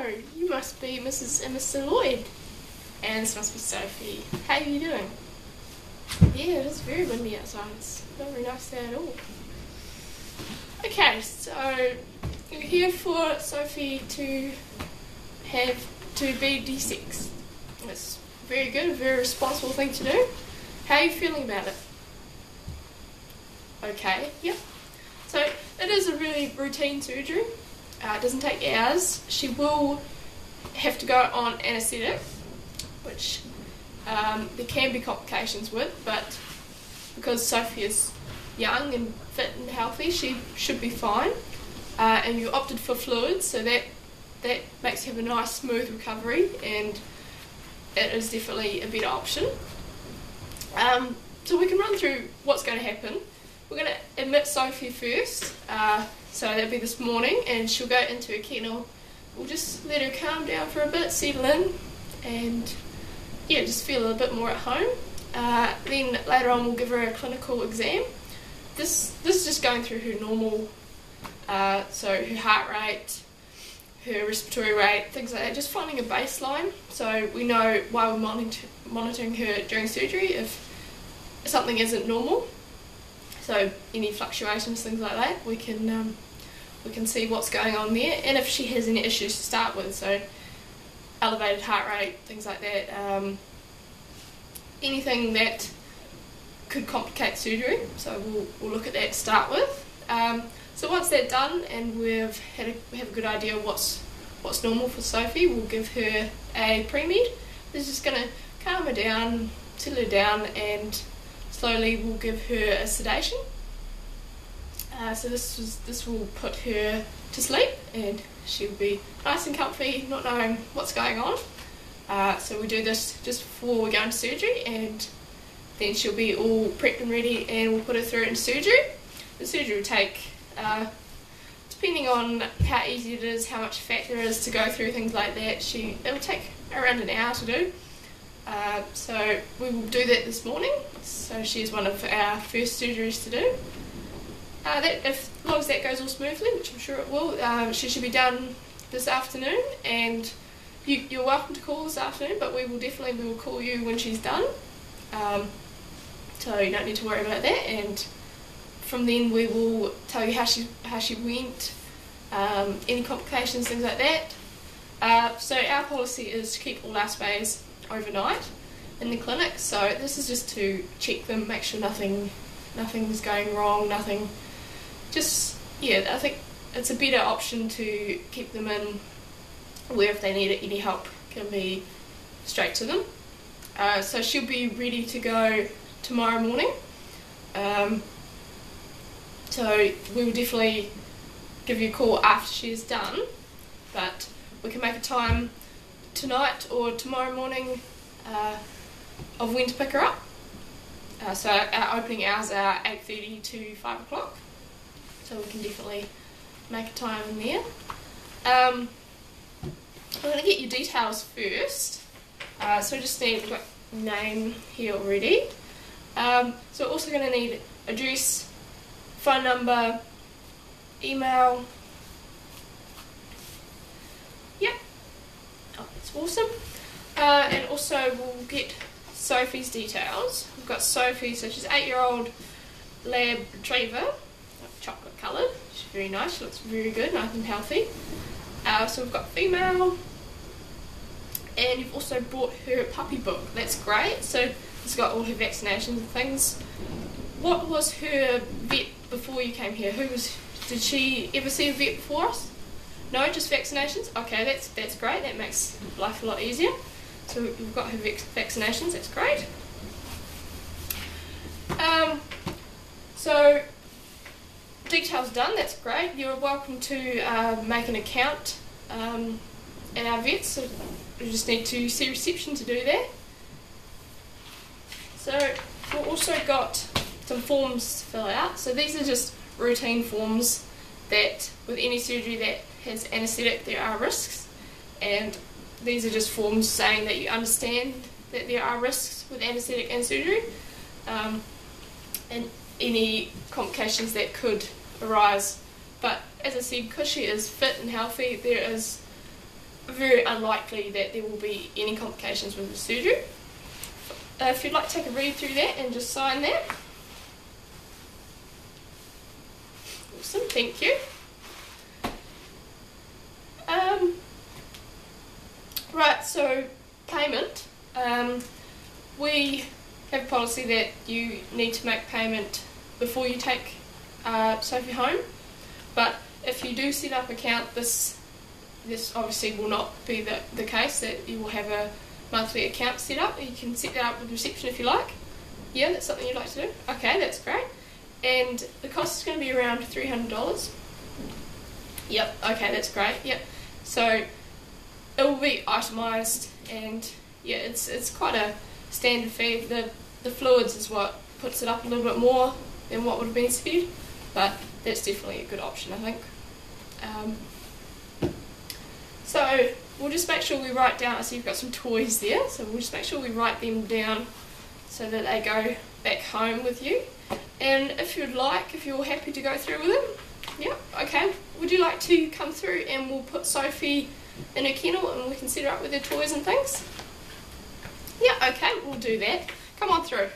Hello, you must be Mrs. and Mr. Lloyd. And this must be Sophie. How are you doing? Yeah, it is very windy outside. It's not very nice there at all. Okay, so you're here for Sophie to be D6. It's very good, a very responsible thing to do. How are you feeling about it? Okay, yep. So it is a really routine surgery. It doesn't take hours. She will have to go on anaesthetic, which there can be complications with, but because Sophie is young and fit and healthy, she should be fine. And you opted for fluids, so that makes you have a nice smooth recovery, and it is definitely a better option. So we can run through what's going to happen. We're going to admit Sophie first, so that'll be this morning, and she'll go into a kennel. We'll just let her calm down for a bit, settle in, and yeah, just feel a bit more at home. Then later on we'll give her a clinical exam. This is just going through her normal, so her heart rate, her respiratory rate, things like that, just finding a baseline so we know while we're monitoring her during surgery if something isn't normal. So any fluctuations, things like that, we can see what's going on there, and if she has any issues to start with, so elevated heart rate, things like that, anything that could complicate surgery. So we'll look at that to start with. So once that's done and we have a good idea of what's normal for Sophie, we'll give her a pre-med. This is just going to calm her down, settle her down, and slowly we'll give her a sedation. So this will put her to sleep, and she'll be nice and comfy, not knowing what's going on. So we do this just before we go into surgery, and then she'll be all prepped and ready, and we'll put her through into surgery. The surgery will take, depending on how easy it is, how much fat there is to go through, things like that, it'll take around an hour to do. So we will do that this morning. So she's one of our first surgeries to do. As long as that goes all smoothly, which I'm sure it will, she should be done this afternoon, and you're welcome to call this afternoon, but we will call you when she's done. So you don't need to worry about that, and from then we will tell you how she went, any complications, things like that. So our policy is to keep all our spays overnight in the clinic, so this is just to check them, make sure nothing's going wrong, I think it's a better option to keep them in where if they need any help can be straight to them. So she'll be ready to go tomorrow morning, so we will definitely give you a call after she's done, but we can make a time tonight or tomorrow morning of when to pick her up. So our opening hours are 8:30 to 5 o'clock, so we can definitely make a time in there. I'm going to get your details first, so I just need name here already. So we're also going to need address, phone number, email. Yep. Oh, that's awesome. And also we'll get Sophie's details. We've got Sophie, so she's 8-year-old lab retriever, chocolate coloured. She's very nice, she looks very good, nice and healthy. So we've got female, and you've also brought her puppy book. That's great. So it's got all her vaccinations and things. What was her vet before you came here? Did she ever see a vet before us? No, just vaccinations? Okay, that's great. That makes life a lot easier. So we've got her vaccinations, that's great. So details done, that's great. You're welcome to make an account at our vets, so you just need to see reception to do that. So we've also got some forms to fill out. So these are just routine forms that with any surgery that has anaesthetic there are risks, and these are just forms saying that you understand that there are risks with anaesthetic and surgery, and any complications that could arise. But as I said, because she is fit and healthy, there is very unlikely that there will be any complications with the surgery. If you'd like to take a read through that and just sign that. Awesome, thank you. Right, so payment. We have a policy that you need to make payment before you take Sophie home, but if you do set up an account, this obviously will not be the case, that you will have a monthly account set up. You can set that up with reception if you like. Yeah, that's something you'd like to do? Okay, that's great. And the cost is going to be around $300. Yep, okay, that's great. Yep. So it will be itemised, and yeah, it's quite a standard fee. The fluids is what puts it up a little bit more than what would have been sped, but that's definitely a good option, I think. So we'll just make sure we write down, I see you've got some toys there, so we'll just make sure we write them down so that they go back home with you. And if you're happy to go through with them, yeah, okay. Would you like to come through and we'll put Sophie in her kennel and we can set her up with her toys and things? Yeah, okay, we'll do that. Come on through.